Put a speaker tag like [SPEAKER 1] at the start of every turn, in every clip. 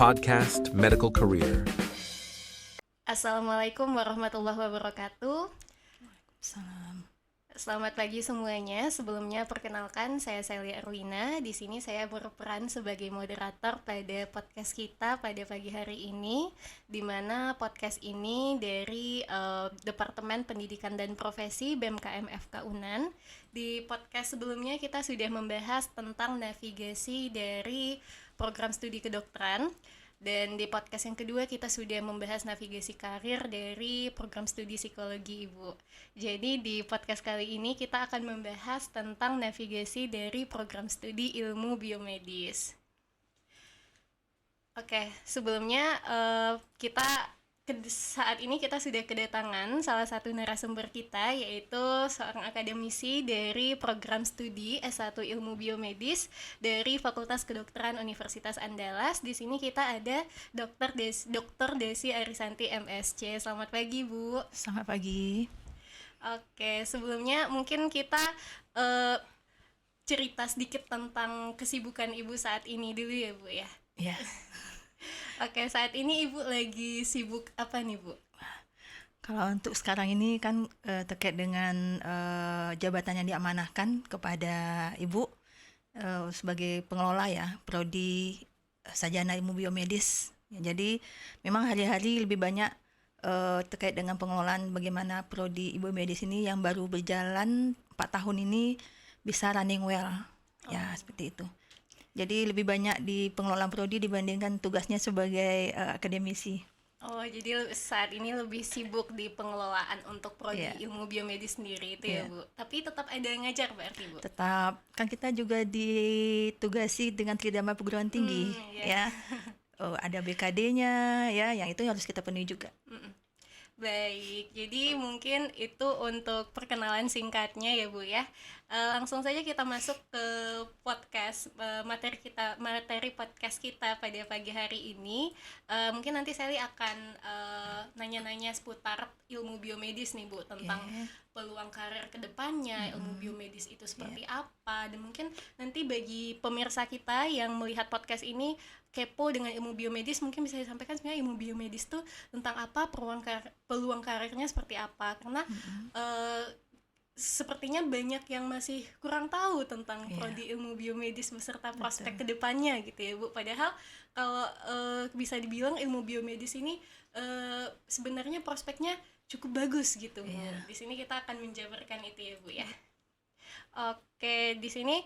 [SPEAKER 1] Podcast Medical Career.
[SPEAKER 2] Assalamualaikum warahmatullahi wabarakatuh.
[SPEAKER 3] Salam.
[SPEAKER 2] Selamat pagi semuanya. Sebelumnya perkenalkan, saya Celia Erwina. Di sini saya berperan sebagai moderator pada podcast kita pada pagi hari ini, di mana podcast ini dari Departemen Pendidikan dan Profesi BMKM FK Unan. Di podcast sebelumnya kita sudah membahas tentang navigasi dari program studi kedokteran. Dan di podcast yang kedua kita sudah membahas navigasi karir dari program studi psikologi Ibu. Jadi di podcast kali ini kita akan membahas tentang navigasi dari program studi ilmu biomedis. Oke, sebelumnya saat ini kita sudah kedatangan salah satu narasumber kita, yaitu seorang akademisi dari program studi S1 Ilmu Biomedis dari Fakultas Kedokteran Universitas Andalas. Di sini kita ada Dr. Desi Arisanti MSc. Selamat pagi, Bu.
[SPEAKER 3] Selamat pagi.
[SPEAKER 2] Oke, sebelumnya mungkin kita cerita sedikit tentang kesibukan Ibu saat ini dulu ya, Bu ya.
[SPEAKER 3] Ya.
[SPEAKER 2] Oke, saat ini Ibu lagi sibuk apa nih, Bu?
[SPEAKER 3] Kalau untuk sekarang ini kan terkait dengan jabatan yang diamanahkan kepada Ibu sebagai pengelola ya Prodi Sarjana Ilmu Biomedis. Ya, jadi memang hari-hari lebih banyak terkait dengan pengelolaan bagaimana Prodi Ilmu Biomedis ini yang baru berjalan 4 tahun ini bisa running well. Ya, seperti itu. Jadi lebih banyak di pengelolaan prodi dibandingkan tugasnya sebagai akademisi.
[SPEAKER 2] Oh, jadi saat ini lebih sibuk di pengelolaan untuk prodi ilmu biomedis sendiri itu ya, Bu. Tapi tetap ada yang ngajar berarti, Bu?
[SPEAKER 3] Tetap. Kan kita juga ditugasi dengan tridharma perguruan tinggi, ya. Oh, ada BKD-nya ya, yang itu harus kita penuhi juga.
[SPEAKER 2] Baik, jadi mungkin itu untuk perkenalan singkatnya ya, Bu ya. Langsung saja kita masuk ke podcast materi podcast kita pada pagi hari ini. Mungkin nanti Sally akan nanya-nanya seputar ilmu biomedis nih, Bu, tentang peluang karir ke depannya, ilmu biomedis itu seperti apa, dan mungkin nanti bagi pemirsa kita yang melihat podcast ini kepo dengan ilmu biomedis, mungkin bisa disampaikan sebenarnya ilmu biomedis itu tentang apa, peluang karirnya seperti apa, karena sepertinya banyak yang masih kurang tahu tentang prodi ilmu biomedis beserta prospek kedepannya gitu ya, Bu. Padahal kalau bisa dibilang ilmu biomedis ini sebenarnya prospeknya cukup bagus gitu, Bu. Di sini kita akan menjabarkan itu ya, Bu ya. Oke, di sini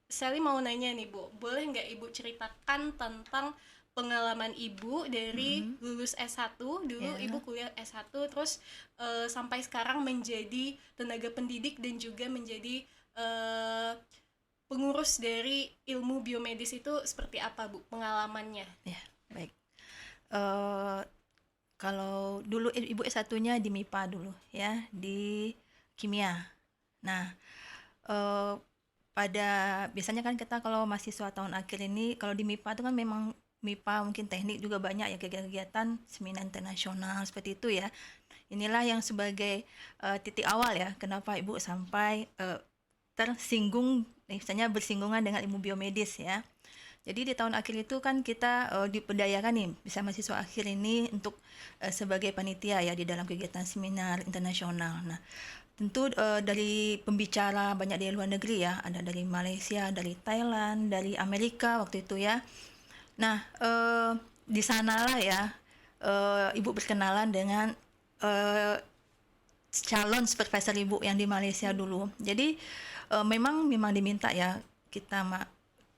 [SPEAKER 2] Sally mau nanya nih, Bu, boleh nggak Ibu ceritakan tentang pengalaman Ibu dari lulus S1 dulu, Ibu kuliah S1 terus sampai sekarang menjadi tenaga pendidik dan juga menjadi pengurus dari ilmu biomedis itu seperti apa, Bu, pengalamannya?
[SPEAKER 3] Ya, baik. Kalau dulu Ibu S1-nya di MIPA dulu ya, di kimia. Nah, biasanya kan kita kalau mahasiswa tahun akhir ini, kalau di MIPA itu kan memang MIPA mungkin teknik juga banyak ya kegiatan seminar internasional seperti itu ya. Inilah yang sebagai titik awal ya kenapa Ibu sampai tersinggung, misalnya bersinggungan dengan ilmu biomedis ya. Jadi di tahun akhir itu kan kita diberdayakan nih bisa mahasiswa akhir ini untuk sebagai panitia ya di dalam kegiatan seminar internasional. Nah, tentu dari pembicara banyak dari luar negeri ya, ada dari Malaysia, dari Thailand, dari Amerika waktu itu ya. Nah, di sanalah ya Ibu berkenalan dengan calon supervisor Ibu yang di Malaysia dulu. Jadi memang diminta ya kita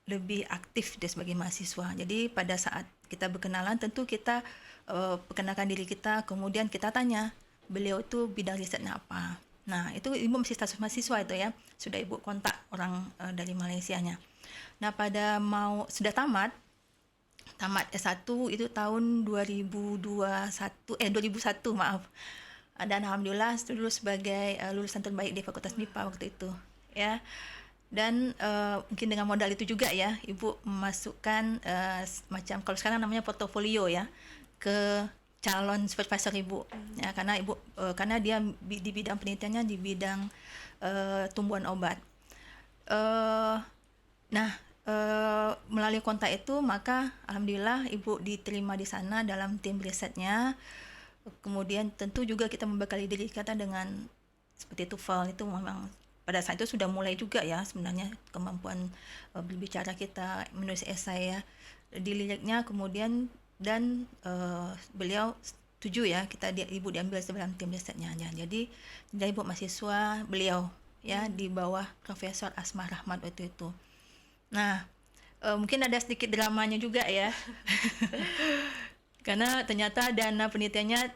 [SPEAKER 3] lebih aktif deh sebagai mahasiswa. Jadi pada saat kita berkenalan tentu kita perkenalkan diri kita, kemudian kita tanya beliau itu bidang risetnya apa. Nah, itu Ibu masih status mahasiswa itu ya. Sudah Ibu kontak orang dari Malaysianya. Nah, sudah tamat S1 itu tahun 2001 maaf. Dan alhamdulillah dulu sebagai lulusan terbaik di Fakultas MIPA waktu itu ya. Dan mungkin dengan modal itu juga ya Ibu memasukkan macam kalau sekarang namanya portofolio ya ke calon supervisor Ibu ya, karena Ibu karena dia di bidang penelitiannya di bidang tumbuhan obat. Nah, melalui kontak itu maka alhamdulillah Ibu diterima di sana dalam tim risetnya. Kemudian tentu juga kita membekali diri kita dengan seperti TOEFL. Itu memang pada saat itu sudah mulai juga ya sebenarnya kemampuan berbicara kita, menulis esai ya, diliriknya. Kemudian dan beliau setuju ya Ibu diambil dalam tim risetnya. Jadi dari Ibu mahasiswa beliau ya di bawah Profesor Asmah Rahmat waktu itu. Nah, mungkin ada sedikit dramanya juga ya. Karena ternyata dana penelitiannya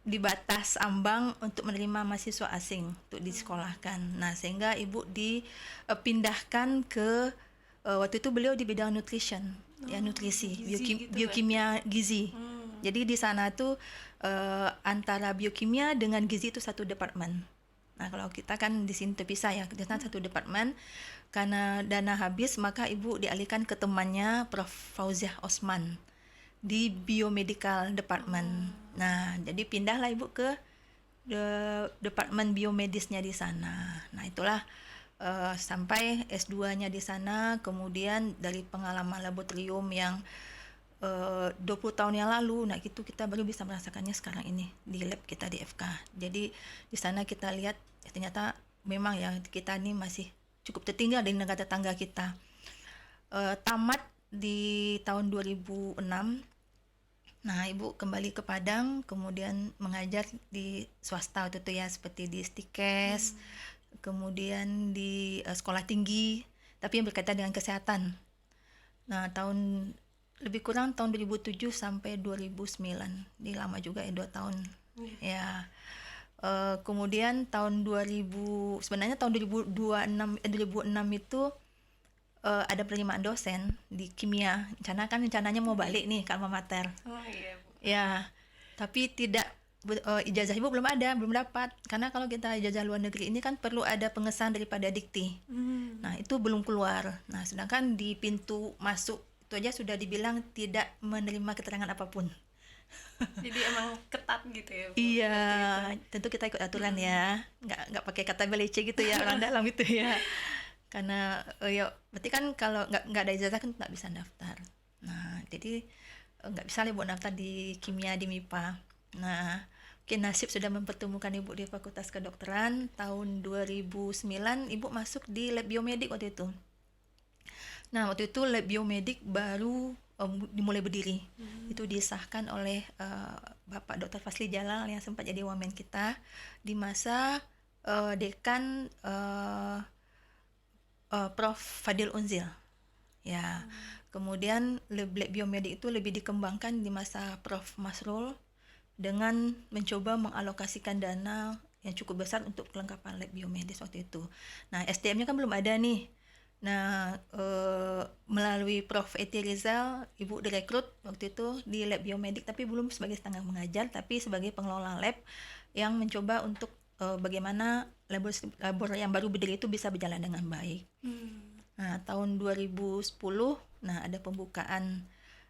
[SPEAKER 3] dibatas ambang untuk menerima mahasiswa asing untuk disekolahkan. Nah, sehingga Ibu dipindahkan ke waktu itu beliau di bidang nutrition, ya nutrisi, biokimia gizi. Jadi di sana tuh antara biokimia dengan gizi itu satu departemen. Nah, kalau kita kan di sini terpisah ya, di sana satu departemen. Karena dana habis, maka Ibu dialihkan ke temannya Prof. Fauziah Osman di biomedical department. Nah, jadi pindahlah Ibu ke departemen biomedisnya di sana. Nah, itulah sampai S2-nya di sana. Kemudian dari pengalaman laboratorium yang 20 tahun yang lalu, nah itu kita baru bisa merasakannya sekarang ini di lab kita di FK. Jadi di sana kita lihat ternyata memang ya kita ini masih cukup tertinggal dari negara tetangga kita. Tamat di tahun 2006. Nah, Ibu kembali ke Padang, kemudian mengajar di swasta waktu itu ya, seperti di Stikes, kemudian di sekolah tinggi, tapi yang berkaitan dengan kesehatan. Nah, lebih kurang tahun 2007 sampai 2009. Ini lama juga ya, 2 tahun. Ya. Kemudian sebenarnya tahun 2006 itu ada penerimaan dosen di kimia. Rencananya mau balik nih ke alma mater.
[SPEAKER 2] Oh iya, Bu.
[SPEAKER 3] Ya. Tapi tidak ijazah Ibu belum dapat. Karena kalau kita ijazah luar negeri ini kan perlu ada pengesahan daripada dikti. Nah, itu belum keluar. Nah, sedangkan di pintu masuk itu aja sudah dibilang tidak menerima keterangan apapun.
[SPEAKER 2] Jadi emang ketat gitu ya, Bu?
[SPEAKER 3] Iya, tentu kita ikut aturan ya, nggak pakai kata belece gitu ya orang dalam itu ya. Karena ya berarti kan kalau nggak ada ijazah kan nggak bisa daftar. Nah, jadi nggak bisa Ibu daftar di kimia di MIPA. Nah, mungkin nasib sudah mempertemukan Ibu di Fakultas Kedokteran. Tahun 2009 Ibu masuk di lab biomedik waktu itu. Nah, waktu itu lab biomedik baru dimulai berdiri. Itu disahkan oleh Bapak Dr. Fasli Jalal yang sempat jadi wamen kita di masa dekan Prof. Fadil Unzil. Ya. Kemudian lab biomedik itu lebih dikembangkan di masa Prof. Masrul dengan mencoba mengalokasikan dana yang cukup besar untuk kelengkapan lab biomedis waktu itu. Nah, SDM-nya kan belum ada nih. Nah, melalui Prof. Eti Rizal, Ibu direkrut waktu itu di lab biomedik, tapi belum sebagai tenaga mengajar, tapi sebagai pengelola lab yang mencoba untuk bagaimana labor yang baru berdiri itu bisa berjalan dengan baik. Nah, tahun 2010, nah ada pembukaan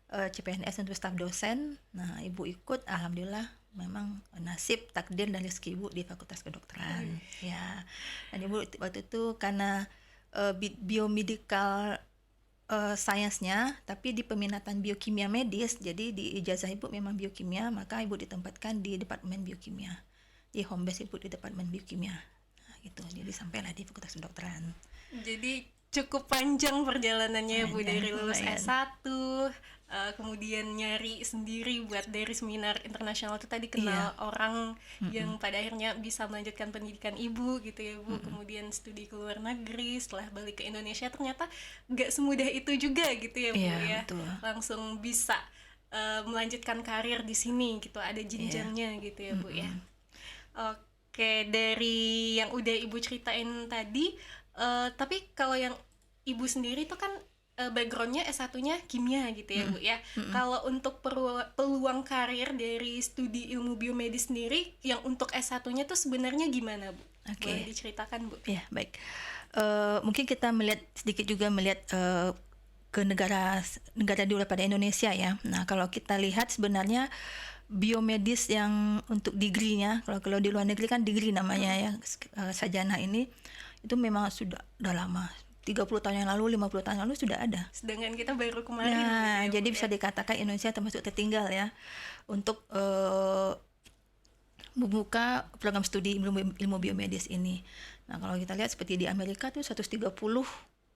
[SPEAKER 3] CPNS untuk staf dosen. Nah, Ibu ikut, alhamdulillah memang nasib takdir dan rezeki Ibu di Fakultas Kedokteran. Ya, dan Ibu waktu itu karena biomedical science-nya, tapi di peminatan biokimia medis, jadi di ijazah Ibu memang biokimia, maka Ibu ditempatkan di Departemen Biokimia. Di home base Ibu di Departemen Biokimia. Nah, gitu. Jadi sampailah di Fakultas Kedokteran.
[SPEAKER 2] Jadi cukup panjang perjalanannya Bu, dari lulus S1, kemudian nyari sendiri buat dari seminar internasional itu tadi kenal orang yang pada akhirnya bisa melanjutkan pendidikan Ibu gitu ya, Bu. Kemudian studi ke luar negeri, setelah balik ke Indonesia ternyata nggak semudah itu juga gitu ya, Bu ya. Betul. Langsung bisa melanjutkan karir di sini gitu, ada jenjangnya gitu ya, Bu ya. Oke, dari yang udah Ibu ceritain tadi, tapi kalau yang Ibu sendiri itu kan backgroundnya S1-nya kimia gitu ya, Bu ya. Kalau untuk peluang karir dari studi ilmu biomedis sendiri yang untuk S1-nya tuh sebenarnya gimana, Bu? Boleh diceritakan, Bu?
[SPEAKER 3] Ya, baik. Mungkin kita sedikit melihat ke negara di luar pada Indonesia ya. Nah, kalau kita lihat sebenarnya biomedis yang untuk degree-nya, kalau di luar negeri kan degree namanya ya, sarjana ini itu memang sudah lama. 30 tahun yang lalu, 50 tahun yang lalu sudah ada.
[SPEAKER 2] Sedangkan kita baru kemarin.
[SPEAKER 3] Nah,
[SPEAKER 2] gitu ya,
[SPEAKER 3] jadi
[SPEAKER 2] Bu,
[SPEAKER 3] bisa dikatakan Indonesia termasuk tertinggal ya untuk membuka program studi ilmu biomedis ini. Nah, kalau kita lihat seperti di Amerika tuh 130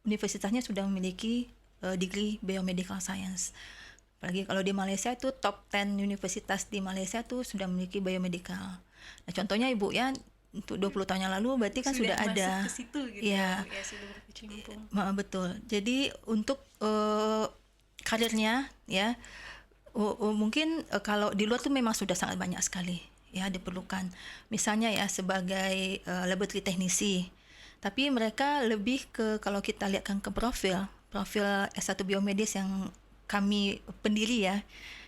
[SPEAKER 3] universitasnya sudah memiliki degree biomedical science. Apalagi kalau di Malaysia itu top 10 universitas di Malaysia tuh sudah memiliki biomedical. Nah, contohnya Ibu ya, untuk 20 tahun yang lalu berarti kan sudah ada.
[SPEAKER 2] masuk ke situ gitu
[SPEAKER 3] Ya.
[SPEAKER 2] ya, sudah berkecimpung.
[SPEAKER 3] Betul. Jadi untuk karirnya ya mungkin kalau di luar tuh memang sudah sangat banyak sekali ya diperlukan. Misalnya ya sebagai laboratory teknisi. Tapi mereka lebih ke, kalau kita lihatkan ke profil S1 biomedis yang kami pendiri ya.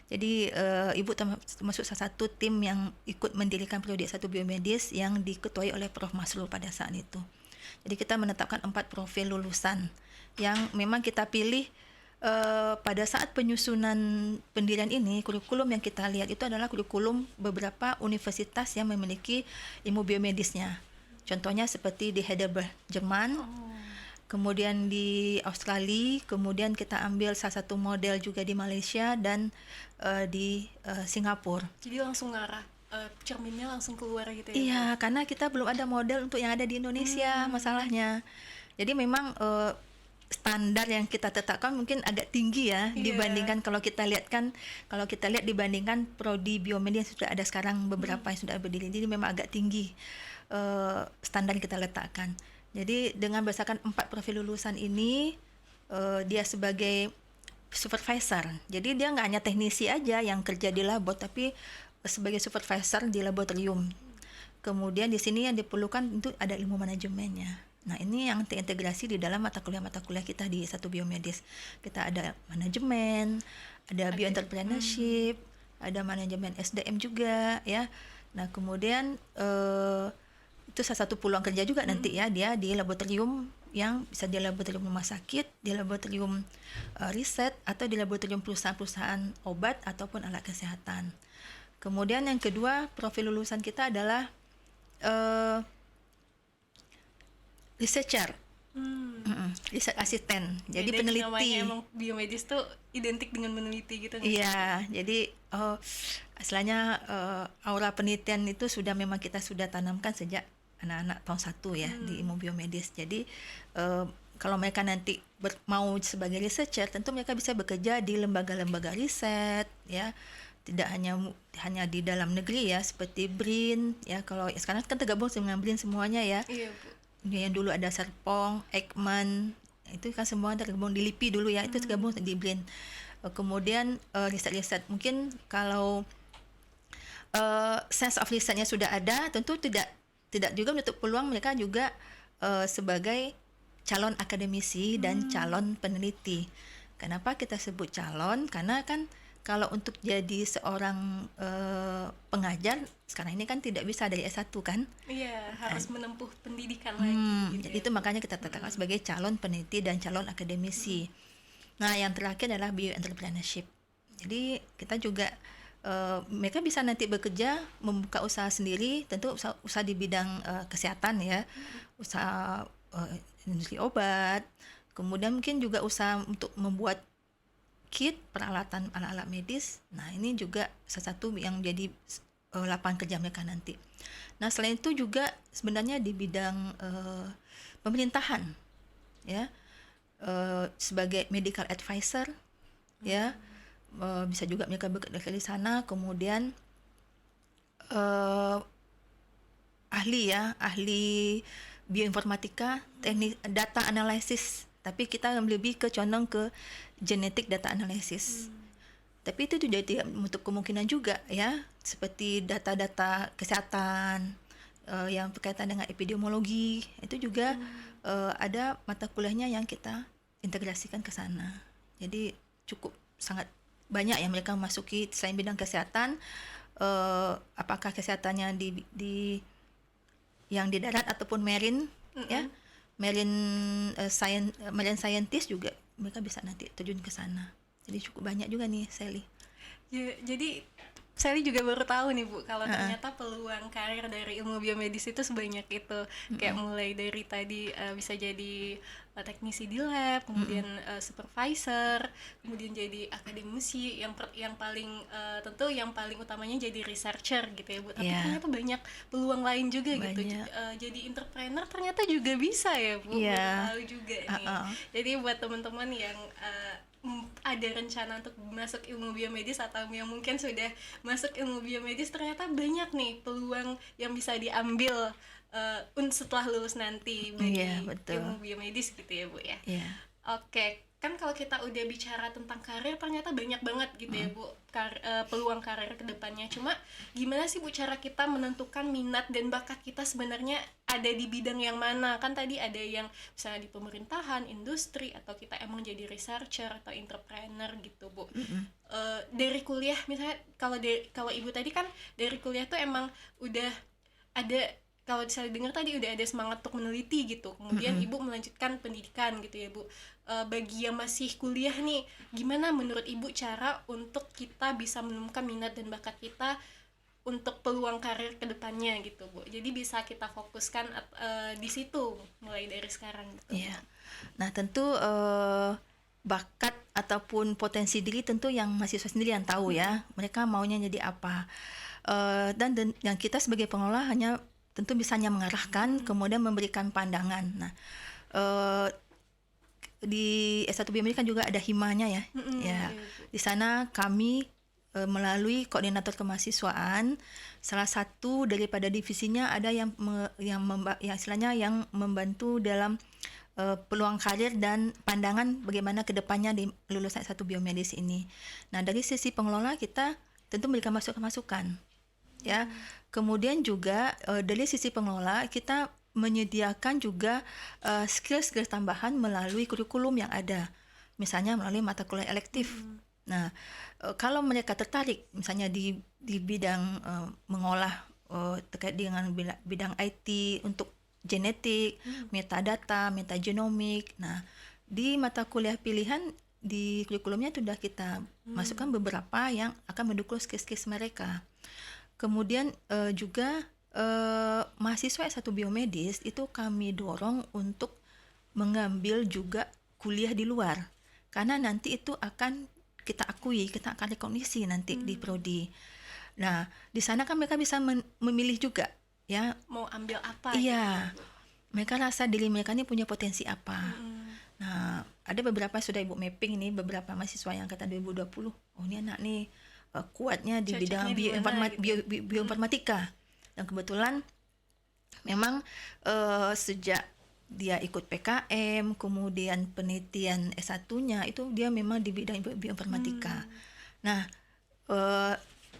[SPEAKER 3] Jadi Ibu termasuk salah satu tim yang ikut mendirikan prodi S1 biomedis yang diketuai oleh Prof. Masrul pada saat itu. Jadi kita menetapkan 4 profil lulusan yang memang kita pilih pada saat penyusunan pendirian ini. Kurikulum yang kita lihat itu adalah kurikulum beberapa universitas yang memiliki ilmu biomedisnya. Contohnya seperti di Heidelberg, Jerman. Kemudian di Australia, kemudian kita ambil salah satu model juga di Malaysia dan di Singapura.
[SPEAKER 2] Jadi langsung ngarah cerminnya langsung keluar gitu ya.
[SPEAKER 3] Iya, karena kita belum ada model untuk yang ada di Indonesia masalahnya. Jadi memang standar yang kita tetapkan mungkin agak tinggi ya dibandingkan kalau kita lihat dibandingkan prodi biomedis yang sudah ada sekarang beberapa yang sudah berdiri. Jadi memang agak tinggi standar yang kita letakkan. Jadi dengan berdasarkan 4 profil lulusan ini, dia sebagai supervisor. Jadi dia nggak hanya teknisi aja yang kerja di labor, tapi sebagai supervisor di laboratorium. Kemudian di sini yang diperlukan itu ada ilmu manajemennya. Nah, ini yang terintegrasi di dalam mata kuliah kita di S1 biomedis. Kita ada manajemen, ada bioentrepreneurship, ada manajemen SDM juga ya. Nah, kemudian itu salah satu peluang kerja juga nanti ya, dia di laboratorium, yang bisa di laboratorium rumah sakit, di laboratorium riset, atau di laboratorium perusahaan-perusahaan obat ataupun alat kesehatan. Kemudian yang kedua, profil lulusan kita adalah researcher, riset asisten, jadi peneliti.
[SPEAKER 2] Namanya emang biomedis tuh identik dengan meneliti gitu.
[SPEAKER 3] Iya, jadi istilahnya aura penelitian itu memang kita sudah tanamkan sejak anak-anak tahun 1 ya di ilmu biomedis. Jadi kalau mereka nanti mau sebagai researcher, tentu mereka bisa bekerja di lembaga-lembaga riset ya, tidak hanya di dalam negeri ya, seperti BRIN ya. Kalau sekarang kan tergabung dengan BRIN semuanya ya.
[SPEAKER 2] Iya, Bu.
[SPEAKER 3] Yang dulu ada Serpong, Ekman, itu kan semua tergabung di LIPI dulu ya, itu tergabung di BRIN. Kemudian riset-riset, mungkin kalau sense of risetnya sudah ada, tentu tidak juga menutup peluang mereka juga sebagai calon akademisi dan calon peneliti. Kenapa kita sebut calon? Karena kan kalau untuk jadi seorang pengajar sekarang ini kan tidak bisa dari S1 kan?
[SPEAKER 2] Iya, harus menempuh pendidikan lagi. Gitu
[SPEAKER 3] Jadi itu makanya kita tetapkan sebagai calon peneliti dan calon akademisi. Nah, yang terakhir adalah bioentrepreneurship. Jadi kita juga mereka bisa nanti bekerja membuka usaha sendiri, tentu usaha di bidang kesehatan ya, usaha industri obat, kemudian mungkin juga usaha untuk membuat kit, peralatan alat-alat medis. Nah, ini juga salah satu yang jadi lapangan kerja mereka nanti. Nah, selain itu juga sebenarnya di bidang pemerintahan ya, sebagai medical advisor ya, bisa juga mereka bekerja di sana. Kemudian ahli bioinformatika, teknik data analisis, tapi kita lebih condong ke genetik data analisis. Tapi itu juga tidak menutup kemungkinan juga ya, seperti data-data kesehatan yang berkaitan dengan epidemiologi, itu juga ada mata kuliahnya yang kita integrasikan ke sana. Jadi cukup sangat banyak yang mereka masuki selain bidang kesehatan, apakah kesehatannya di yang di darat ataupun marine ya, marine scientist juga mereka bisa nanti terjun ke sana. Jadi cukup banyak juga nih, Sally.
[SPEAKER 2] Ya, jadi Saya juga baru tahu nih Bu, kalau ternyata peluang karir dari ilmu biomedis itu sebanyak itu. Kayak mulai dari tadi bisa jadi teknisi di lab, kemudian supervisor, kemudian jadi akademisi, yang paling tentu yang paling utamanya jadi researcher gitu ya Bu. Tapi
[SPEAKER 3] Iya.
[SPEAKER 2] ternyata banyak peluang lain juga gitu.
[SPEAKER 3] Banyak.
[SPEAKER 2] Jadi entrepreneur ternyata juga bisa ya Bu.
[SPEAKER 3] Iya.
[SPEAKER 2] Baru tahu juga nih. Jadi buat teman-teman yang ada rencana untuk masuk ilmu biomedis atau yang mungkin sudah masuk ilmu biomedis, ternyata banyak nih peluang yang bisa diambil setelah lulus nanti bagi
[SPEAKER 3] Iya, betul.
[SPEAKER 2] ilmu biomedis gitu ya Bu ya.
[SPEAKER 3] Iya.
[SPEAKER 2] Oke, kan kalau kita udah bicara tentang karir ternyata banyak banget gitu ya Bu, peluang karir ke depannya. Cuma gimana sih Bu cara kita menentukan minat dan bakat kita sebenarnya ada di bidang yang mana? Kan tadi ada yang misalnya di pemerintahan, industri, atau kita emang jadi researcher atau entrepreneur gitu Bu. Dari kuliah misalnya, kalau Ibu tadi kan dari kuliah tuh emang udah ada, kalau saya dengar tadi udah ada semangat untuk meneliti gitu, kemudian Ibu melanjutkan pendidikan gitu ya Bu. Bagi yang masih kuliah nih, gimana menurut Ibu cara untuk kita bisa menemukan minat dan bakat kita untuk peluang karir kedepannya gitu Bu? Jadi bisa kita fokuskan di situ mulai dari sekarang gitu.
[SPEAKER 3] Iya. Nah, tentu bakat ataupun potensi diri tentu yang mahasiswa sendiri yang tahu ya. Mereka maunya jadi apa. Dan yang kita sebagai pengelola hanya tentu bisanya mengarahkan, kemudian memberikan pandangan. Nah, di S1 Biomedis kan juga ada himanya ya. Ya. Di sana kami melalui koordinator kemahasiswaan, salah satu daripada divisinya ada yang istilahnya yang membantu dalam peluang karir dan pandangan bagaimana kedepannya di lulusan S1 Biomedis ini. Nah, dari sisi pengelola kita tentu memberikan masukan-masukan, ya. Kemudian juga dari sisi pengelola kita menyediakan juga skill-skill tambahan melalui kurikulum yang ada, misalnya melalui mata kuliah elektif. Nah, kalau mereka tertarik misalnya di bidang mengolah terkait dengan bidang IT untuk genetik, metadata, metagenomik. Nah, di mata kuliah pilihan di kurikulumnya sudah kita masukkan beberapa yang akan mendukung skill-skill mereka. Kemudian juga mahasiswa S1 Biomedis itu kami dorong untuk mengambil juga kuliah di luar, karena nanti itu akan kita akui, kita akan rekognisi nanti di prodi. Nah, di sana kan mereka bisa memilih juga, ya.
[SPEAKER 2] Mau ambil apa?
[SPEAKER 3] Iya,
[SPEAKER 2] gitu.
[SPEAKER 3] mereka rasa diri mereka ini punya potensi apa. Nah, ada beberapa sudah Ibu mapping nih, beberapa mahasiswa yang kata 2020, oh ini anak nih kuatnya di bidang bioinformatika. Dan kebetulan memang sejak dia ikut PKM, kemudian penelitian S1-nya itu dia memang di bidang bioinformatika. Nah,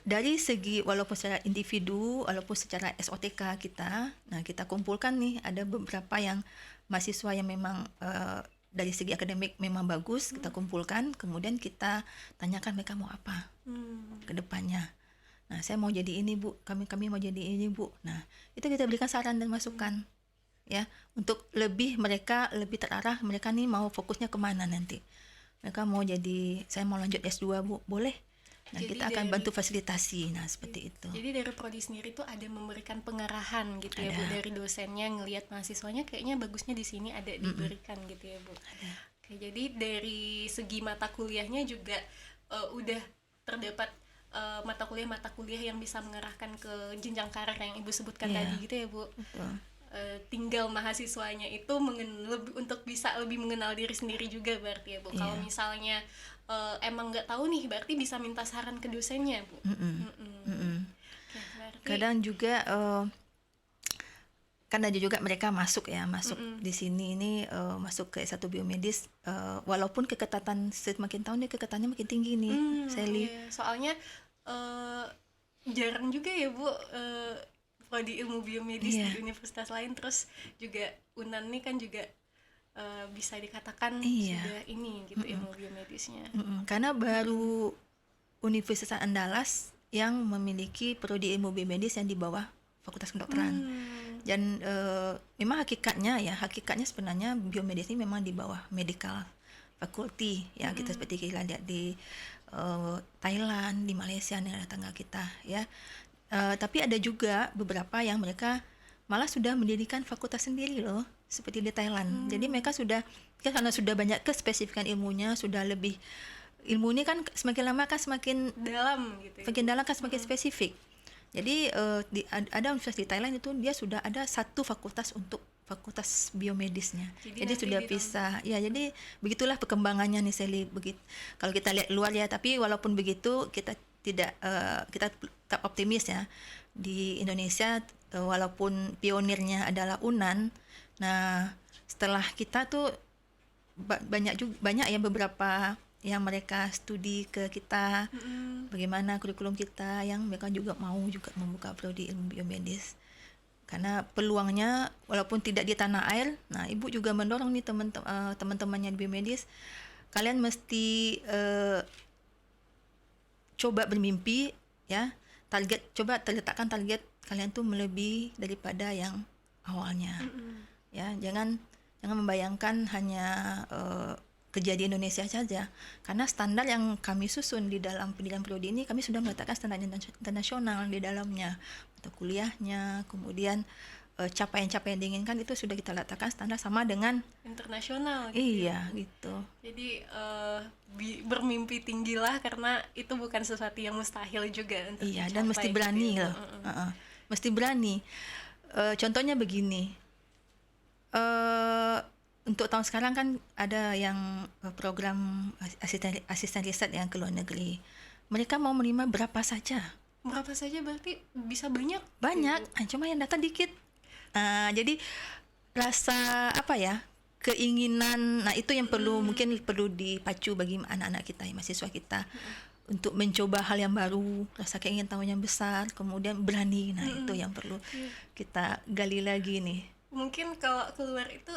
[SPEAKER 3] dari segi walaupun secara individu, walaupun secara SOTK kita, nah kita kumpulkan nih ada beberapa yang mahasiswa yang memang dari segi akademik memang bagus, kita kumpulkan, kemudian kita tanyakan mereka mau apa ke depannya. Nah, saya mau jadi ini Bu, kami mau jadi ini Bu. Nah, itu kita berikan saran dan masukan, ya, untuk mereka lebih terarah, mereka nih mau fokusnya kemana nanti. Mereka mau jadi, saya mau lanjut S2 Bu, boleh. Nah, jadi kita akan bantu fasilitasi. Nah, seperti itu.
[SPEAKER 2] Jadi dari prodi sendiri tuh ada memberikan pengarahan gitu ya Bu, dari dosennya ngelihat mahasiswanya kayaknya bagusnya di sini, ada diberikan gitu ya Bu. Oke, jadi dari segi mata kuliahnya juga udah terdapat mata kuliah yang bisa mengarahkan ke jenjang karir yang Ibu sebutkan tadi gitu ya Bu.
[SPEAKER 3] Betul.
[SPEAKER 2] Tinggal mahasiswanya itu untuk bisa lebih mengenal diri sendiri juga berarti ya Bu. Kalau misalnya emang nggak tahu nih, berarti bisa minta saran ke dosennya Bu. Berarti,
[SPEAKER 3] kadang juga kan ada juga mereka masuk di sini ini masuk ke S1 Biomedis, walaupun keketatan semakin tahun nih keketatannya makin tinggi nih, Sally.
[SPEAKER 2] Iya, soalnya jarang juga ya Bu prodi ilmu biomedis di universitas lain, terus juga UNAN nih kan juga bisa dikatakan sudah ini gitu ilmu biomedisnya.
[SPEAKER 3] Karena baru Universitas Andalas yang memiliki prodi ilmu biomedis yang di bawah Fakultas Kedokteran. Dan memang hakikatnya sebenarnya biomedis ini memang di bawah medical faculty ya, kita seperti kita lihat di Thailand, di Malaysia, negara tetangga kita ya. Tapi ada juga beberapa yang mereka malah sudah mendirikan fakultas sendiri loh, seperti di Thailand. Jadi mereka sudah, karena sudah banyak kespesifikan ilmunya, sudah lebih, ilmu ini kan semakin lama kan semakin
[SPEAKER 2] dalam gitu ya,
[SPEAKER 3] semakin dalam kan semakin spesifik. Jadi ada universitas di Thailand itu dia sudah ada satu fakultas untuk fakultas biomedisnya. Jadi sudah bisa. Ya, jadi begitulah perkembangannya nih Sally. Kalau kita lihat luar ya, tapi walaupun begitu kita tidak kita tetap optimis ya. Di Indonesia walaupun pionirnya adalah UNAN. Nah, setelah kita tuh banyak ya beberapa yang mereka studi ke kita, bagaimana kurikulum kita, yang mereka juga mau juga membuka prodi ilmu biomedis. Karena peluangnya walaupun tidak di tanah air, nah Ibu juga mendorong nih teman-temannya di biomedis, kalian mesti coba bermimpi ya, coba letakkan target kalian tuh melebihi daripada yang awalnya. Ya, jangan membayangkan hanya kerja di Indonesia saja, karena standar yang kami susun di dalam pendidikan prodi ini, kami sudah meletakkan standar internasional di dalamnya, atau kuliahnya, kemudian capaian-capaian yang diinginkan itu sudah kita letakkan standar sama dengan
[SPEAKER 2] internasional gitu.
[SPEAKER 3] Iya gitu.
[SPEAKER 2] Jadi bermimpi tinggilah, karena itu bukan sesuatu yang mustahil juga untuk
[SPEAKER 3] iya,
[SPEAKER 2] dicapai,
[SPEAKER 3] dan mesti berani
[SPEAKER 2] gitu.
[SPEAKER 3] loh. Mesti berani. Contohnya begini, untuk tahun sekarang kan ada yang program asisten riset yang ke luar negeri. Mereka mau menerima berapa saja.
[SPEAKER 2] Berapa saja berarti bisa banyak?
[SPEAKER 3] Banyak, cuma yang datang dikit. Jadi rasa apa ya, keinginan, nah itu yang mungkin perlu dipacu bagi anak-anak kita, mahasiswa kita, untuk mencoba hal yang baru, rasa keingin tahu yang besar, kemudian berani. Nah itu yang perlu kita gali lagi nih.
[SPEAKER 2] Mungkin kalau keluar itu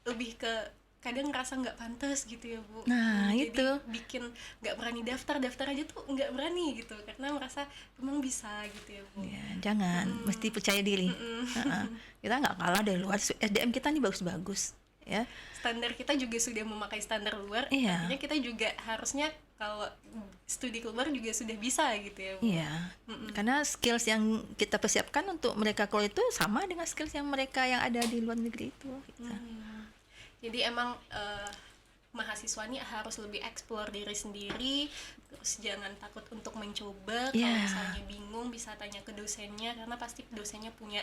[SPEAKER 2] lebih ke kadang ngerasa nggak pantas gitu ya Bu.
[SPEAKER 3] Nah
[SPEAKER 2] jadi
[SPEAKER 3] itu
[SPEAKER 2] bikin nggak berani daftar aja tuh nggak berani gitu, karena merasa memang bisa gitu ya Bu.
[SPEAKER 3] Ya, jangan, mesti percaya diri. Kita nggak kalah dari luar, SDM kita nih bagus-bagus ya.
[SPEAKER 2] Standar kita juga sudah memakai standar luar,
[SPEAKER 3] Iya.
[SPEAKER 2] artinya kita juga harusnya kalau studi keluar juga sudah bisa gitu ya Bu.
[SPEAKER 3] Iya, karena skills yang kita persiapkan untuk mereka keluar itu sama dengan skills yang mereka yang ada di luar negeri itu gitu.
[SPEAKER 2] Jadi emang mahasiswa ini harus lebih explore diri sendiri, terus jangan takut untuk mencoba. Kalau misalnya bingung bisa tanya ke dosennya, karena pasti dosennya punya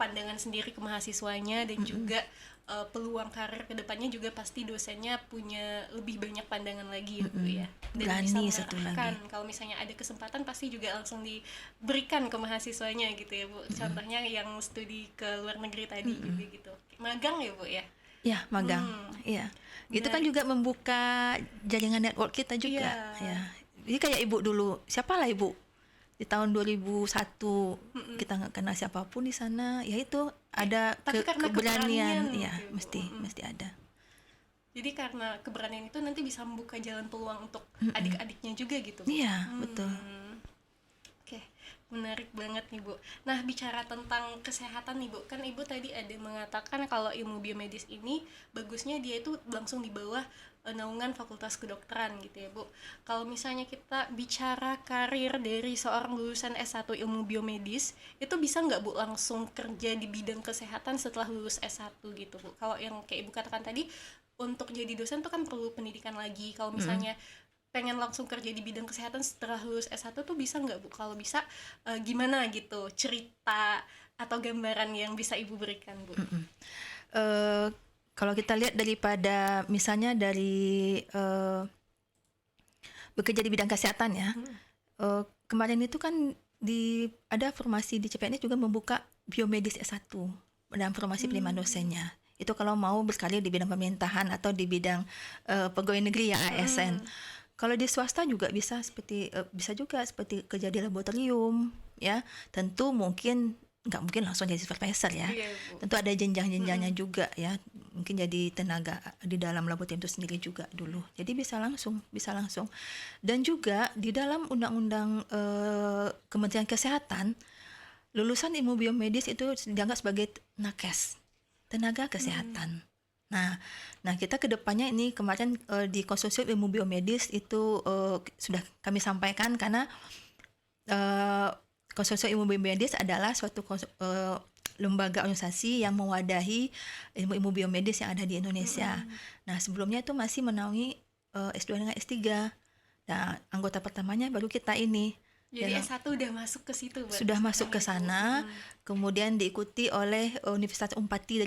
[SPEAKER 2] pandangan sendiri ke mahasiswanya, dan juga peluang karir kedepannya juga pasti dosennya punya lebih banyak pandangan lagi ya Bu ya, dan
[SPEAKER 3] berani
[SPEAKER 2] bisa
[SPEAKER 3] satu
[SPEAKER 2] mengarahkan.
[SPEAKER 3] lagi.
[SPEAKER 2] Kalau misalnya ada kesempatan pasti juga langsung diberikan ke mahasiswanya gitu ya Bu. Contohnya yang studi ke luar negeri tadi juga gitu, magang ya Bu ya.
[SPEAKER 3] Ya, magang. Iya. Itu kan juga membuka jaringan network kita juga. Ya. Jadi kayak Ibu dulu, siapalah Ibu? Di tahun 2001 kita nggak kenal siapapun di sana, ya itu ada keberanian, ya gitu, mesti ada.
[SPEAKER 2] Jadi karena keberanian itu nanti bisa membuka jalan peluang untuk adik-adiknya juga gitu Bu.
[SPEAKER 3] Iya, betul.
[SPEAKER 2] Oke, menarik banget nih Bu. Nah, bicara tentang kesehatan nih Bu, kan Ibu tadi ada mengatakan kalau ilmu biomedis ini bagusnya dia itu langsung di bawah naungan Fakultas Kedokteran gitu ya Bu. Kalau misalnya kita bicara karir dari seorang lulusan S1 ilmu biomedis, itu bisa nggak Bu langsung kerja di bidang kesehatan setelah lulus S1 gitu Bu? Kalau yang kayak Ibu katakan tadi, untuk jadi dosen tuh kan perlu pendidikan lagi. Kalau misalnya pengen langsung kerja di bidang kesehatan setelah lulus S1 tuh bisa nggak Bu? Kalau bisa gimana gitu cerita atau gambaran yang bisa Ibu berikan Bu?
[SPEAKER 3] Kalau kita lihat daripada misalnya dari bekerja di bidang kesehatan ya, kemarin itu kan ada formasi di CPNS juga membuka biomedis S1 dan formasi penerimaan dosennya. Itu kalau mau berkarir di bidang pemerintahan atau di bidang pegawai negeri yang ASN. Kalau di swasta juga bisa juga seperti kerja di laboratorium ya. Tentu nggak mungkin langsung jadi supervisor ya. Tentu ada jenjang-jenjangnya juga ya. Mungkin jadi tenaga di dalam laboratorium itu sendiri juga dulu. Jadi bisa langsung. Dan juga di dalam undang-undang Kementerian Kesehatan, lulusan ilmu biomedis itu dianggap sebagai nakes, tenaga kesehatan. Nah, kita ke depannya ini kemarin di konsorsium ilmu biomedis itu sudah kami sampaikan karena konsorsium ilmu biomedis adalah suatu lembaga organisasi yang mewadahi ilmu-ilmu biomedis yang ada di Indonesia. Nah, sebelumnya itu masih menaungi S2 dengan S3. Nah, anggota pertamanya baru kita ini.
[SPEAKER 2] Jadi S1 udah masuk ke situ, Mbak?
[SPEAKER 3] Sudah masuk ke sana, kemudian diikuti oleh Universitas Umpati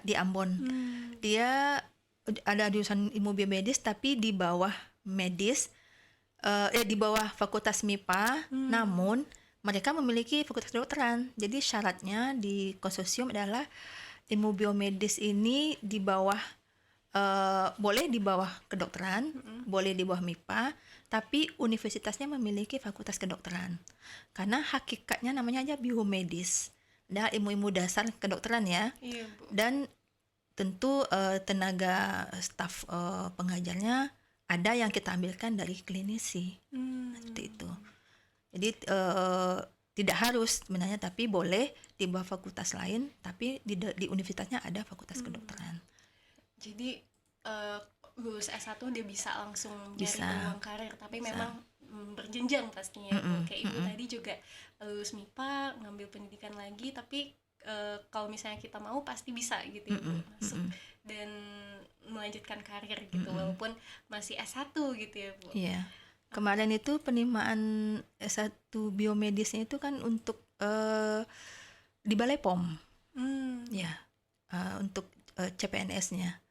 [SPEAKER 3] di Ambon. Dia ada jurusan ilmu biomedis tapi di bawah medis, di bawah Fakultas MIPA, namun mereka memiliki fakultas kedokteran. Jadi syaratnya di konsorsium adalah ilmu biomedis ini di bawah boleh di bawah kedokteran, boleh di bawah MIPA, tapi universitasnya memiliki fakultas kedokteran. Karena hakikatnya namanya aja biomedis. Ada ilmu-ilmu dasar kedokteran ya.
[SPEAKER 2] Iya, Bu.
[SPEAKER 3] Dan tentu tenaga staf pengajarnya ada yang kita ambilkan dari klinisi. Seperti itu. Jadi tidak harus sebenarnya, tapi boleh di bawah fakultas lain, tapi di universitasnya ada fakultas kedokteran.
[SPEAKER 2] Jadi lulus S1 udah bisa langsung nyari
[SPEAKER 3] Bisa.
[SPEAKER 2] peluang karir, tapi memang berjenjang pastinya. Kayak Ibu tadi juga lulus MIPA, ngambil pendidikan lagi, tapi kalau misalnya kita mau pasti bisa gitu ya, Bu, masuk dan melanjutkan karir gitu, walaupun masih S1 gitu ya, Bu.
[SPEAKER 3] Iya. Kemarin itu penerimaan S1 biomedisnya itu kan untuk di Balai POM. Ya. Untuk CPNS-nya.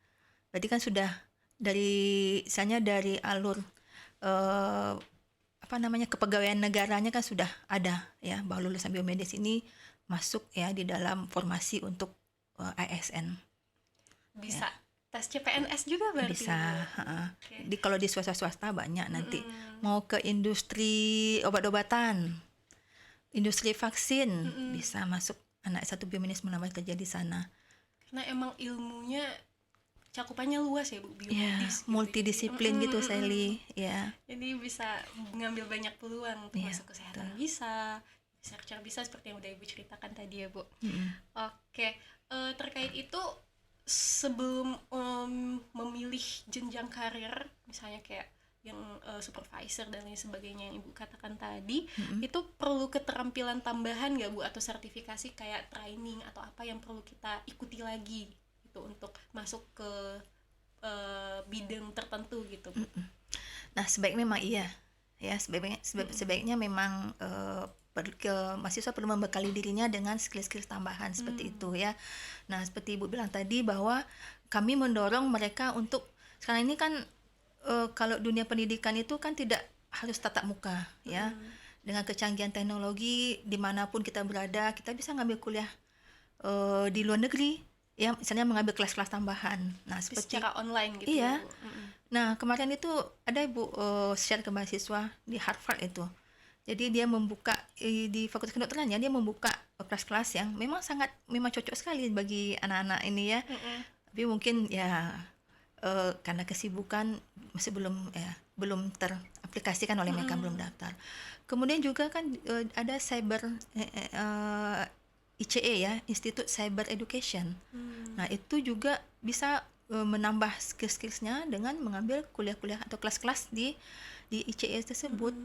[SPEAKER 3] Berarti kan sudah misalnya dari alur kepegawaian negaranya kan sudah ada ya, bahwa lulusan biomedis ini masuk ya di dalam formasi untuk ASN.
[SPEAKER 2] Bisa tes CPNS juga berarti?
[SPEAKER 3] Bisa.
[SPEAKER 2] Okay.
[SPEAKER 3] Kalau di swasta banyak nanti. Mau ke industri obat-obatan, industri vaksin, bisa masuk anak S1 biomedis melamar kerja di sana.
[SPEAKER 2] Karena emang ilmunya cakupannya luas ya, Bu, biomedis.
[SPEAKER 3] Ya, multidisiplin gitu, Sally. Ya.
[SPEAKER 2] Jadi bisa ngambil banyak peluang, masuk kesehatan bisa, researcher bisa, seperti yang udah Ibu ceritakan tadi ya, Bu. Oke, terkait itu sebelum memilih jenjang karir, misalnya kayak yang supervisor dan lain sebagainya yang Ibu katakan tadi, itu perlu keterampilan tambahan nggak, Bu, atau sertifikasi kayak training atau apa yang perlu kita ikuti lagi gitu untuk masuk ke bidang tertentu gitu, Bu?
[SPEAKER 3] Nah, sebaiknya memang iya ya, sebaiknya memang mahasiswa perlu membekali dirinya dengan skill-skill tambahan seperti itu ya. Nah, seperti Ibu bilang tadi bahwa kami mendorong mereka untuk sekarang ini kan kalau dunia pendidikan itu kan tidak harus tatap muka ya. Dengan kecanggihan teknologi dimanapun kita berada, kita bisa ngambil kuliah di luar negeri ya, misalnya mengambil kelas-kelas tambahan. Nah, seperti
[SPEAKER 2] secara online gitu.
[SPEAKER 3] Iya.
[SPEAKER 2] Ya, Bu?
[SPEAKER 3] Nah, kemarin itu ada Ibu share ke mahasiswa di Harvard itu. Jadi dia membuka di fakultas kedokterannya, dia membuka kelas-kelas yang memang cocok sekali bagi anak-anak ini ya. Tapi mungkin ya karena kesibukan masih belum teraplikasikan oleh mereka, belum daftar. Kemudian juga kan ada cyber ICE ya, Institute Cyber Education. Nah, itu juga bisa menambah skill-skillsnya dengan mengambil kuliah-kuliah atau kelas-kelas di ICE tersebut.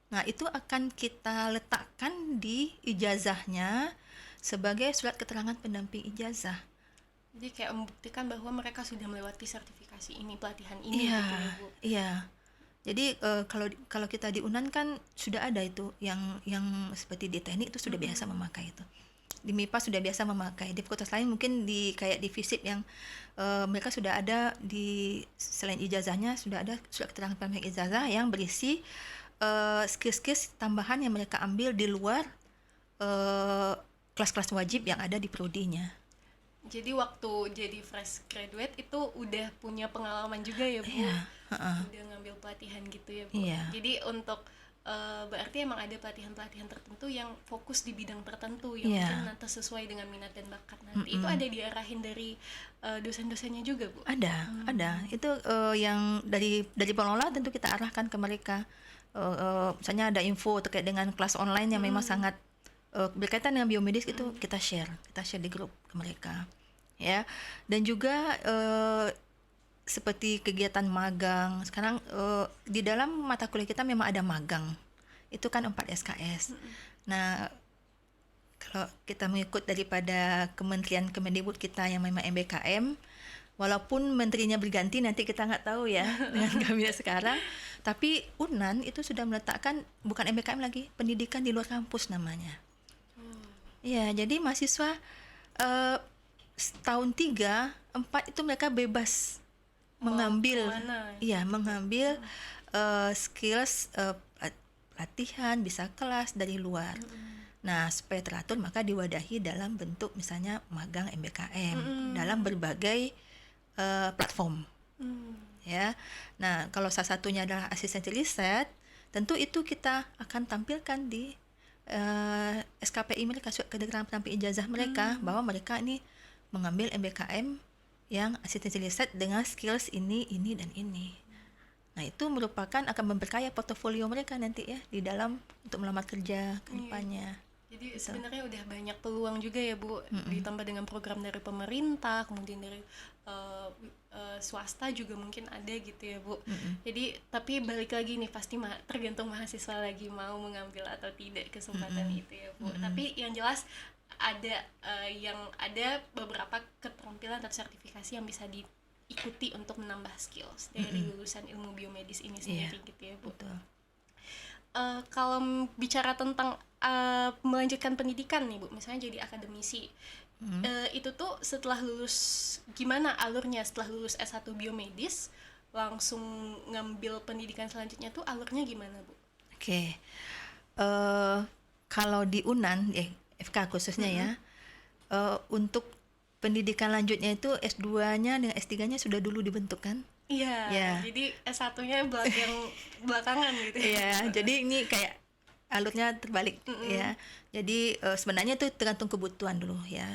[SPEAKER 3] Nah, itu akan kita letakkan di ijazahnya sebagai surat keterangan pendamping ijazah.
[SPEAKER 2] Jadi kayak membuktikan bahwa mereka sudah melewati sertifikasi ini, pelatihan ini,
[SPEAKER 3] Iya,
[SPEAKER 2] gitu ya, Bu?
[SPEAKER 3] iya. Jadi kalau kita di UNAN kan sudah ada itu yang seperti di teknik itu sudah biasa memakai itu. Di MIPA sudah biasa memakai. Di fakultas lain mungkin kayak di FISIP yang mereka sudah ada selain ijazahnya sudah ada surat keterangan pendamping ijazah yang berisi skill-skill tambahan yang mereka ambil di luar kelas-kelas wajib yang ada di prodinya.
[SPEAKER 2] Jadi waktu jadi fresh graduate itu udah punya pengalaman juga ya, Bu?
[SPEAKER 3] Iya.
[SPEAKER 2] Udah ngambil pelatihan gitu ya, Bu?
[SPEAKER 3] Iya.
[SPEAKER 2] Jadi untuk berarti emang ada pelatihan-pelatihan tertentu yang fokus di bidang tertentu yang
[SPEAKER 3] Iya.
[SPEAKER 2] mungkin nanti sesuai dengan minat dan bakat nanti. Itu ada diarahin dari dosen-dosennya juga, Bu?
[SPEAKER 3] Ada. Itu yang dari pengelola tentu kita arahkan ke mereka. Misalnya ada info terkait dengan kelas online yang memang sangat berkaitan dengan biomedis, itu kita share di grup ke mereka ya. Dan juga seperti kegiatan magang. Sekarang di dalam mata kuliah kita memang ada magang. Itu kan 4 SKS. Nah, kalau kita mengikut daripada Kementerian Kemendikbud kita yang memang MBKM, walaupun menterinya berganti nanti kita nggak tahu ya dengan kabinet sekarang, tapi UNAN itu sudah meletakkan bukan MBKM lagi, pendidikan di luar kampus namanya. Ya, jadi mahasiswa tahun 3, 4 itu mereka bebas mengambil, mengambil skills latihan, bisa kelas dari luar. Nah, supaya teratur maka diwadahi dalam bentuk misalnya magang MBKM dalam berbagai platform. Ya. Nah, kalau salah satunya adalah asistensi riset, tentu itu kita akan tampilkan di SKPI mereka, surat keterangan penampil ijazah mereka bahwa mereka ini mengambil MBKM yang asistensi riset dengan skills ini, dan ini. Nah, itu merupakan akan memperkaya portofolio mereka nanti ya di dalam untuk melamar kerja ke depannya.
[SPEAKER 2] Jadi sebenarnya udah banyak peluang juga ya Bu, ditambah dengan program dari pemerintah, kemudian dari swasta juga mungkin ada gitu ya Bu. Jadi tapi balik lagi nih pasti tergantung mahasiswa lagi mau mengambil atau tidak kesempatan itu ya Bu. Tapi yang jelas ada beberapa keterampilan atau sertifikasi yang bisa diikuti untuk menambah skills dari lulusan ilmu biomedis ini sendiri gitu ya Bu.
[SPEAKER 3] Betul.
[SPEAKER 2] Kalau bicara tentang melanjutkan pendidikan nih Bu, misalnya jadi akademisi, itu tuh setelah lulus gimana alurnya? Setelah lulus S1 biomedis langsung ngambil pendidikan selanjutnya tuh alurnya gimana Bu?
[SPEAKER 3] Oke. Kalau di UNAN FK khususnya ya, untuk pendidikan lanjutnya itu S2-nya dengan S3-nya sudah dulu dibentuk kan?
[SPEAKER 2] Iya, jadi S1-nya yang belakangan gitu.
[SPEAKER 3] Iya, jadi ini kayak alurnya terbalik ya. Jadi sebenarnya itu tergantung kebutuhan dulu ya.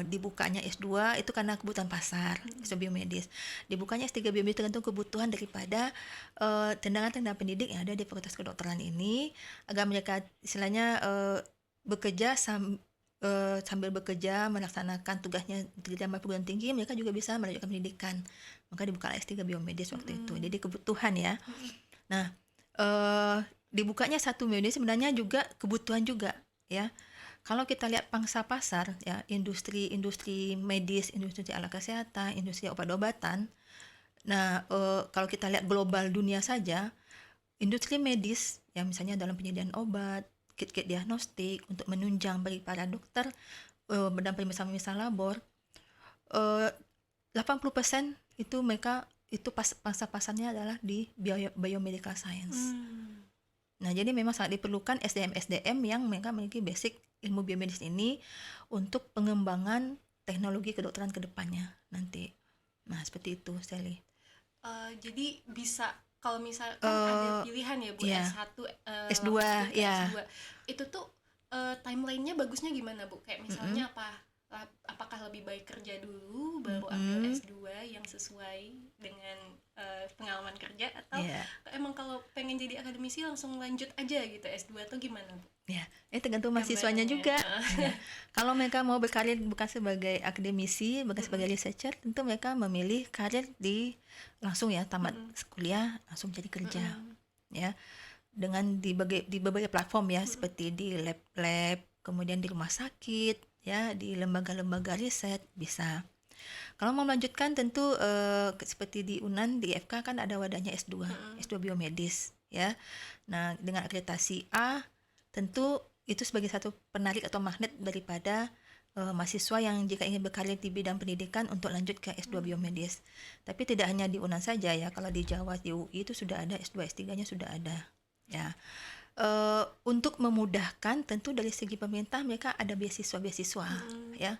[SPEAKER 3] Dibukanya S2 itu karena kebutuhan pasar, S2 biomedis. Dibukanya S3 biomedis tergantung kebutuhan daripada tenaga pendidik yang ada di fakultas kedokteran ini, agar mereka istilahnya bekerja sambil bekerja melaksanakan tugasnya di dalam perguruan tinggi, mereka juga bisa melanjutkan pendidikan. Maka dibuka S3 biomedis waktu itu. Jadi kebutuhan ya. Nah, dibukanya satu biomedis sebenarnya juga kebutuhan juga ya. Kalau kita lihat pangsa pasar ya, industri medis, industri alat kesehatan, industri obat-obatan. Nah, kalau kita lihat global dunia saja, industri medis ya misalnya dalam penyediaan obat, kit-kit diagnostik untuk menunjang bagi para dokter dan pemirsa labor, 80% itu mereka itu pangsa pasarnya adalah di biomedical science. Nah, jadi memang sangat diperlukan SDM yang mereka memiliki basic ilmu biomedis ini untuk pengembangan teknologi kedokteran ke depannya nanti. Nah, seperti itu, Sally.
[SPEAKER 2] Jadi bisa kalau misalkan ada pilihan ya Bu, S1,
[SPEAKER 3] S2, ya.
[SPEAKER 2] S2. Itu tuh timelinenya bagusnya gimana Bu? Kayak misalnya apakah lebih baik kerja dulu baru ambil S2 yang sesuai dengan pengalaman kerja, atau emang kalau pengen jadi akademisi langsung lanjut aja gitu S2 atau gimana Bu?
[SPEAKER 3] Ya, tergantung mahasiswanya juga. Ya. Kalau mereka mau berkarir bukan sebagai akademisi, bukan sebagai researcher, tentu mereka memilih karir langsung ya tamat kuliah langsung jadi kerja. Ya. Dengan di berbagai platform ya, seperti di lab, kemudian di rumah sakit, ya, di lembaga-lembaga riset bisa. Kalau mau melanjutkan tentu seperti di UNAN, di FK kan ada wadahnya S2, S2 biomedis ya. Nah, dengan akreditasi A tentu itu sebagai satu penarik atau magnet daripada mahasiswa yang jika ingin berkarir di bidang pendidikan untuk lanjut ke S2 biomedis. Tapi tidak hanya di UNAN saja ya, kalau di Jawa, di UI itu sudah ada S2, S3-nya sudah ada. Ya. Untuk memudahkan tentu dari segi pemerintah mereka ada beasiswa ya.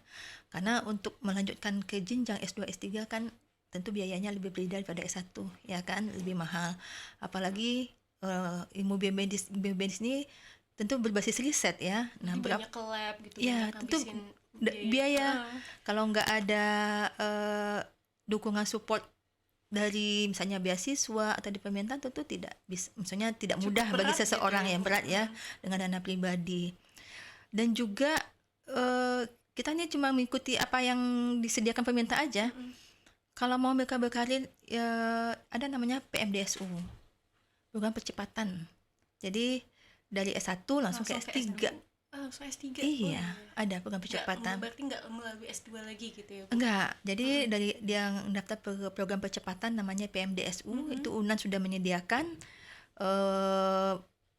[SPEAKER 3] Karena untuk melanjutkan ke jenjang S2, S3 kan tentu biayanya lebih berbeda daripada S1 ya kan, lebih mahal. Apalagi ilmu biomedis ini tentu berbasis riset ya. Nah,
[SPEAKER 2] banyak ke lab gitu
[SPEAKER 3] ya, tentu biaya. Kalau nggak ada dukungan support dari misalnya beasiswa atau di pemerintah tentu tidak bisa, maksudnya tidak mudah bagi seseorang yang berat ya dengan dana pribadi. Dan juga kita ini cuma mengikuti apa yang disediakan pemerintah aja. Kalau mau mereka berkarir, ya ada namanya PMDSU, program percepatan. Jadi dari S1 langsung ke S3.
[SPEAKER 2] Langsung S3.
[SPEAKER 3] Iya, ada program percepatan.
[SPEAKER 2] Berarti nggak melalui S2 lagi gitu ya, Bu?
[SPEAKER 3] Enggak, jadi dari dia daftar program percepatan namanya PMDSU, itu UNAN sudah menyediakan.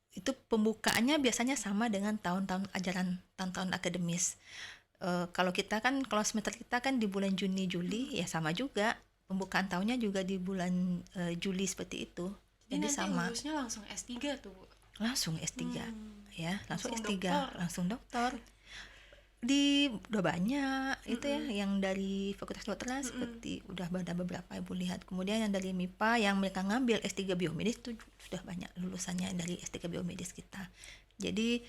[SPEAKER 3] Itu pembukaannya biasanya sama dengan tahun-tahun ajaran, tahun-tahun akademis. Kalau kita kan, kalau semester kita kan di bulan Juni Juli, ya sama juga. Pembukaan tahunnya juga di bulan Juli seperti itu.
[SPEAKER 2] Jadi nanti
[SPEAKER 3] sama.
[SPEAKER 2] lulusnya langsung S3 tuh, Bu?
[SPEAKER 3] Langsung S3, ya, langsung S3,
[SPEAKER 2] dokter.
[SPEAKER 3] langsung dokter. Udah banyak itu ya, yang dari Fakultas Kedokteran seperti udah ada beberapa Ibu lihat. Kemudian yang dari MIPA yang mereka ngambil S3 biomedis itu sudah banyak lulusannya dari S3 biomedis kita. Jadi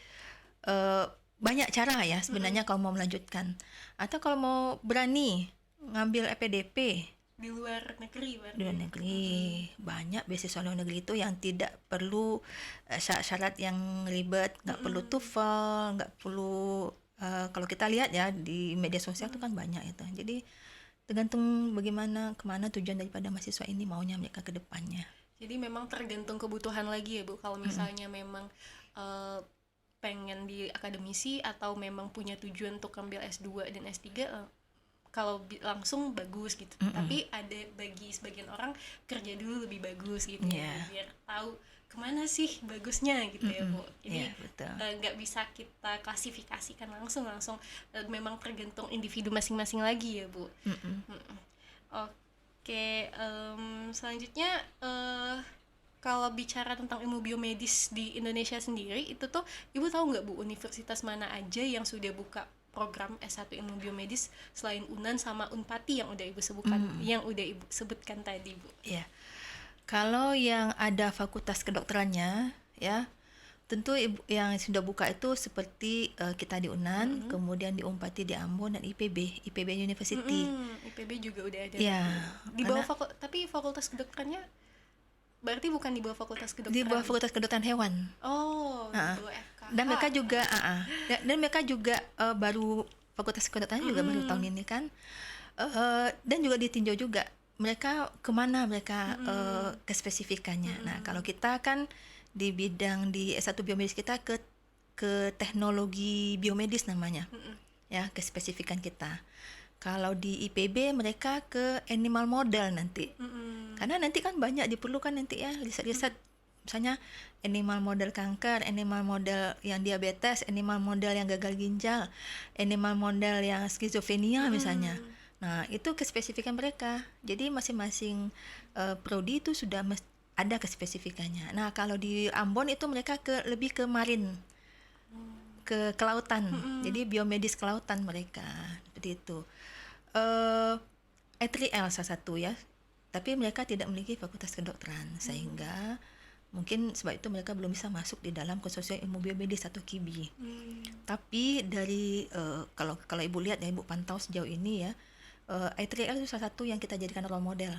[SPEAKER 3] banyak cara ya sebenarnya kalau mau melanjutkan. Atau kalau mau berani ngambil EPDP
[SPEAKER 2] Di luar negeri, berarti?
[SPEAKER 3] di luar negeri, banyak beasiswa luar negeri itu yang tidak perlu syarat-syarat yang ribet, nggak perlu TOEFL, nggak perlu kalau kita lihat ya di media sosial itu kan banyak itu. Jadi tergantung bagaimana, kemana tujuan daripada mahasiswa ini maunya mereka ke depannya.
[SPEAKER 2] Jadi memang tergantung kebutuhan lagi ya, Bu. Kalau misalnya memang pengen di akademisi atau memang punya tujuan untuk ambil S2 dan S3, kalau langsung bagus gitu. Tapi ada bagi sebagian orang kerja dulu lebih bagus gitu ya, biar tahu kemana sih bagusnya gitu ya, Bu. Jadi nggak bisa kita klasifikasikan langsung memang tergantung individu masing-masing lagi ya, Bu. Oke, selanjutnya kalau bicara tentang ilmu biomedis di Indonesia sendiri, itu tuh Ibu tahu nggak, Bu, universitas mana aja yang sudah buka program S1 ilmu biomedis selain UNAN sama Unpati yang udah Ibu sebutkan tadi, Bu?
[SPEAKER 3] Iya. Kalau yang ada fakultas kedokterannya ya, tentu yang sudah buka itu seperti kita di UNAN, kemudian di Unpati di Ambon, dan IPB University.
[SPEAKER 2] IPB juga udah ada.
[SPEAKER 3] Ya,
[SPEAKER 2] di bawah tapi fakultas kedokterannya berarti bukan di bawah fakultas kedokteran.
[SPEAKER 3] Di bawah fakultas kedokteran hewan.
[SPEAKER 2] Oh, di bawah FKH.
[SPEAKER 3] Dan mereka juga dan mereka juga baru fakultas kedokteran juga baru tahun ini kan. Dan juga ditinjau juga mereka kemana mereka kespesifikannya. Nah, kalau kita kan di bidang di S1 biomedis kita ke teknologi biomedis namanya. Ya, kespesifikan kita. Kalau di IPB mereka ke animal model nanti. Karena nanti kan banyak diperlukan nanti ya riset-riset, misalnya animal model kanker, animal model yang diabetes, animal model yang gagal ginjal, animal model yang skizofrenia misalnya. Nah, itu kespesifikan mereka. Jadi masing-masing prodi itu sudah ada kespesifikannya. Nah, kalau di Ambon itu mereka lebih ke marine, ke kelautan. Jadi biomedis kelautan mereka seperti itu. E3L salah satu ya, tapi mereka tidak memiliki fakultas kedokteran, sehingga mungkin sebab itu mereka belum bisa masuk di dalam konsorsium ilmu biomedis atau KIBI. Tapi dari kalau Ibu lihat ya, Ibu pantau sejauh ini ya, E3L itu salah satu yang kita jadikan role model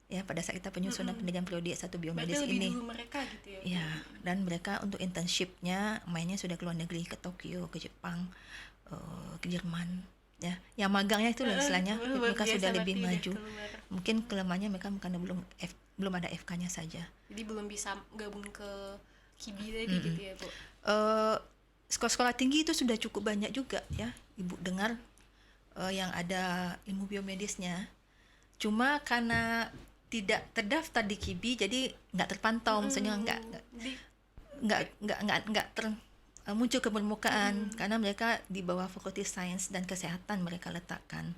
[SPEAKER 3] ya pada saat kita penyusunan pendidikan prodi S1 biomedis
[SPEAKER 2] berarti
[SPEAKER 3] ini.
[SPEAKER 2] Lebih dulu mereka gitu ya.
[SPEAKER 3] Ya, dan mereka untuk internshipnya mainnya sudah ke luar negeri, ke Tokyo, ke Jepang, ke Jerman. Ya, yang magangnya itu istilahnya mereka sudah lebih maju. Mungkin kelemahannya mereka karena belum ada FK-nya saja.
[SPEAKER 2] Jadi belum bisa gabung ke KIBI lagi gitu ya, Bu.
[SPEAKER 3] Sekolah-sekolah tinggi itu sudah cukup banyak juga ya, Ibu dengar yang ada ilmu biomedisnya. Cuma karena tidak terdaftar di KIBI, jadi nggak terpantau, maksudnya nggak muncul ke permukaan karena mereka di bawah Fakultas Sains dan Kesehatan mereka letakkan,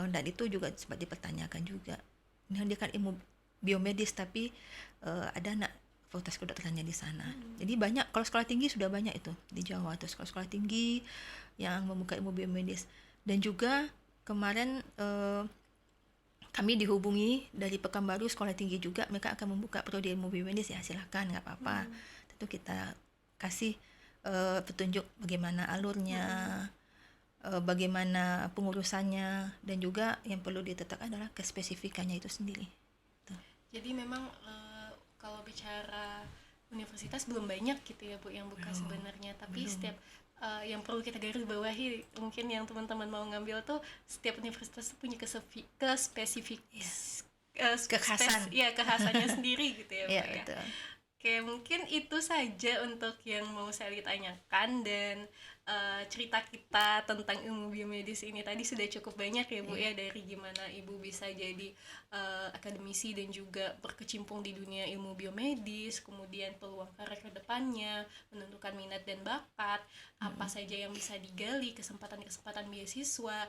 [SPEAKER 3] dan itu juga sempat dipertanyakan juga. Ini dia kan ilmu biomedis tapi ada anak fakultas kedokterannya di sana. Jadi banyak, kalau sekolah tinggi sudah banyak itu di Jawa tuh sekolah-sekolah tinggi yang membuka ilmu biomedis. Dan juga kemarin kami dihubungi dari Pekanbaru sekolah tinggi juga, mereka akan membuka prodi ilmu biomedis, ya silahkan, nggak apa-apa. Tentu kita kasih petunjuk bagaimana alurnya, bagaimana pengurusannya, dan juga yang perlu ditetapkan adalah kespesifikannya itu sendiri. Tuh.
[SPEAKER 2] Jadi memang kalau bicara universitas belum banyak gitu ya, Bu, yang buka sebenarnya, tapi setiap yang perlu kita garis bawahi mungkin yang teman-teman mau ngambil tuh setiap universitas punya
[SPEAKER 3] Kekhasan.
[SPEAKER 2] kekhasannya sendiri gitu ya,
[SPEAKER 3] Iya,
[SPEAKER 2] Pak ya.
[SPEAKER 3] betul.
[SPEAKER 2] Oke, mungkin itu saja untuk yang mau saya tanyakan, dan cerita kita tentang ilmu biomedis ini tadi sudah cukup banyak ya Bu ya, dari gimana Ibu bisa jadi akademisi dan juga berkecimpung di dunia ilmu biomedis, kemudian peluang karir ke depannya, menentukan minat dan bakat, apa saja yang bisa digali, kesempatan-kesempatan beasiswa,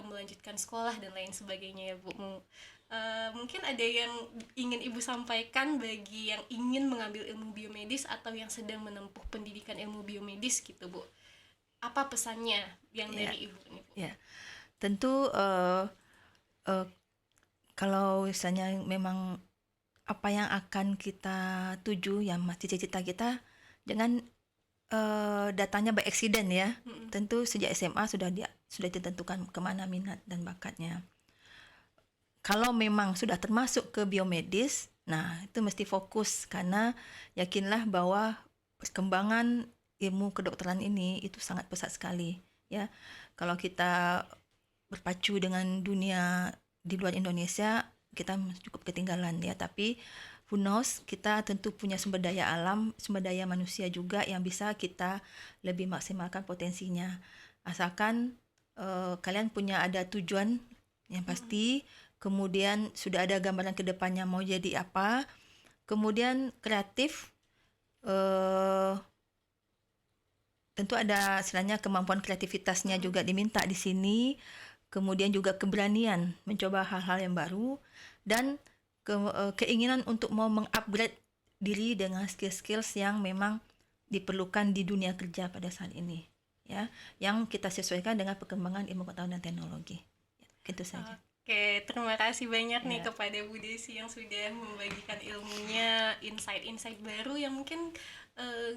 [SPEAKER 2] melanjutkan sekolah dan lain sebagainya ya Bu. Mungkin ada yang ingin Ibu sampaikan bagi yang ingin mengambil ilmu biomedis atau yang sedang menempuh pendidikan ilmu biomedis gitu Bu. Apa pesannya yang dari Ibu nih Bu?
[SPEAKER 3] Ya, tentu kalau misalnya memang apa yang akan kita tuju, yang cita-cita kita, jangan datangnya by accident ya. Tentu sejak SMA sudah ditentukan kemana minat dan bakatnya. Kalau memang sudah termasuk ke biomedis, nah itu mesti fokus, karena yakinlah bahwa perkembangan ilmu kedokteran ini itu sangat pesat sekali ya. Kalau kita berpacu dengan dunia di luar Indonesia, kita cukup ketinggalan ya. Tapi who knows, kita tentu punya sumber daya alam, sumber daya manusia juga yang bisa kita lebih maksimalkan potensinya. Asalkan kalian punya ada tujuan yang pasti, kemudian sudah ada gambaran ke depannya mau jadi apa, kemudian kreatif, tentu ada istilahnya kemampuan kreativitasnya juga diminta di sini, kemudian juga keberanian mencoba hal-hal yang baru, dan keinginan untuk mau mengupgrade diri dengan skill-skills yang memang diperlukan di dunia kerja pada saat ini ya, yang kita sesuaikan dengan perkembangan ilmu pengetahuan dan teknologi. Itu saja.
[SPEAKER 2] Oke, terima kasih banyak nih kepada Bu Desi yang sudah membagikan ilmunya, insight-insight baru yang mungkin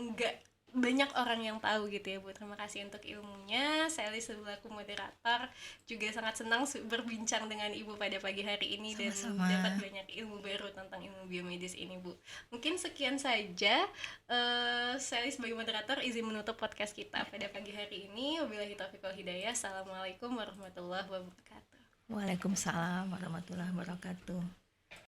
[SPEAKER 2] nggak banyak orang yang tahu gitu ya Bu. Terima kasih untuk ilmunya. Saya selaku moderator juga sangat senang berbincang dengan Ibu pada pagi hari ini.
[SPEAKER 3] Sama-sama.
[SPEAKER 2] Dan dapat banyak ilmu baru tentang ilmu biomedis ini Bu. Mungkin sekian saja. Saya sebagai moderator izin menutup podcast kita pada pagi hari ini. Wabillahi taufiq wal hidayah. Assalamualaikum warahmatullahi wabarakatuh.
[SPEAKER 3] Waalaikumsalam warahmatullahi wabarakatuh.